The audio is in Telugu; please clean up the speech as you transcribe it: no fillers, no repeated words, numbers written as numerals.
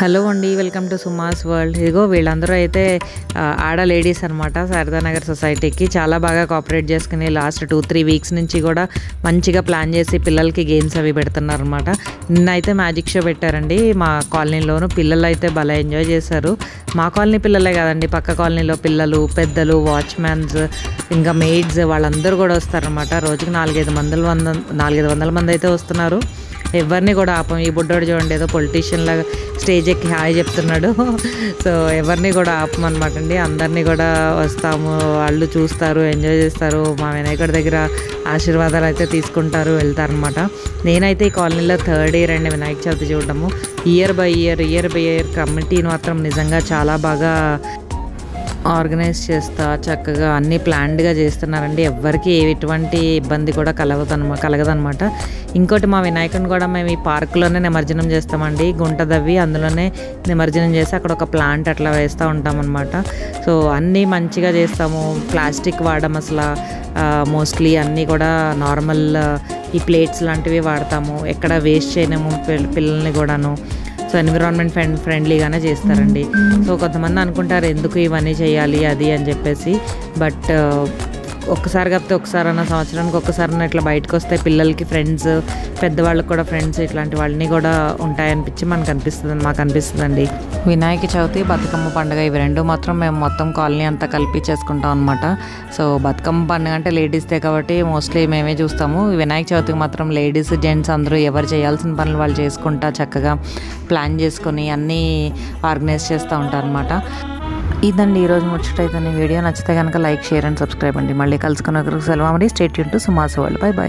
హలో అండి, వెల్కమ్ టు సుమాస్ వరల్డ్. ఇదిగో వీళ్ళందరూ అయితే ఆడ లేడీస్ అనమాట. శారదానగర్ సొసైటీకి చాలా బాగా కోఆపరేట్ చేసుకుని లాస్ట్ 2-3 వీక్స్ నుంచి కూడా మంచిగా ప్లాన్ చేసి పిల్లలకి గేమ్స్ అవి పెడుతున్నారు అనమాట. నిన్నైతే మ్యాజిక్ షో పెట్టారండి మా కాలనీలోను. పిల్లలు అయితే భలే ఎంజాయ్ చేశారు. మా కాలనీ పిల్లలే కాదండి, పక్క కాలనీలో పిల్లలు, పెద్దలు, వాచ్మ్యాన్స్, ఇంకా మెయిడ్స్ వాళ్ళందరూ కూడా వస్తారనమాట. రోజుకి 400-500 మంది అయితే వస్తున్నారు. ఎవరిని కూడా ఆపం. ఈ బుడ్డోడు చూడండి, ఏదో పొలిటీషియన్ లాగా స్టేజ్ ఎక్కి హాయ్ చెప్తున్నాడు. సో ఎవరిని కూడా ఆపమన్నమాట అండి. అందరినీ కూడా వస్తాము, వాళ్ళు చూస్తారు, ఎంజాయ్ చేస్తారు. మా వినాయకుడి దగ్గర ఆశీర్వాదాలు అయితే తీసుకుంటారు, వెళ్తారనమాట. నేనైతే ఈ కాలనీలో 3rd ఇయర్ అండి వినాయక చవితి చూడడము. ఇయర్ బై ఇయర్ కమిటీని మాత్రం నిజంగా చాలా బాగా ఆర్గనైజ్ చేస్తా, చక్కగా అన్నీ ప్లాన్డ్గా చేస్తున్నారండి. ఎవ్వరికి ఎటువంటి ఇబ్బంది కూడా కలగదనమాట. ఇంకోటి, మా వినాయకుని కూడా మేము ఈ పార్కులోనే నిమజ్జనం చేస్తామండి. గుంట దవ్వి అందులోనే నిమజ్జనం చేసి అక్కడ ఒక ప్లాంట్ అట్లా వేస్తూ ఉంటామన్నమాట. సో అన్నీ మంచిగా చేస్తాము. ప్లాస్టిక్ వాడడం అసలు మోస్ట్లీ అన్నీ కూడా నార్మల్ ఈ ప్లేట్స్ లాంటివి వాడతాము. ఎక్కడ వేస్ట్ చేయలేము పిల్లల్ని కూడాను. సో ఎన్విరాన్మెంట్ ఫ్రెండ్లీగానే చేస్తారండి. సో కొంతమంది అనుకుంటారు ఎందుకు ఇవన్నీ చేయాలి అది అని చెప్పేసి. బట్ ఒక్కసారి కాకపోతే ఒకసారన్నా, సంవత్సరానికి ఒక్కసారన్నా ఇట్లా బయటకు వస్తే పిల్లలకి ఫ్రెండ్స్, పెద్దవాళ్ళకి కూడా ఫ్రెండ్స్, ఇట్లాంటి వాళ్ళని కూడా ఉంటాయనిపించి మాకు అనిపిస్తుందండి. వినాయక చవితి, బతుకమ్మ పండుగ ఇవి రెండు మాత్రం మేము మొత్తం కాలనీ అంతా కలిపి చేసుకుంటాం అనమాట. సో బతుకమ్మ పండుగ అంటే లేడీస్దే కాబట్టి మోస్ట్లీ మేమే చూస్తాము. వినాయక చవితికి మాత్రం లేడీస్, జెంట్స్ అందరూ ఎవరు చేయాల్సిన పనులు వాళ్ళు చేసుకుంటా చక్కగా ప్లాన్ చేసుకొని అన్నీ ఆర్గనైజ్ చేస్తూ ఉంటారు అనమాట. ఇదండి ఈరోజు ముచ్చటైతే. వీడియో నచ్చితే కనుక లైక్, షేర్ అండ్ సబ్స్క్రైబ్ అండి. మళ్ళీ కలుసుకున్న సెలవు. మరి stay tune to సుమాస్ world. By.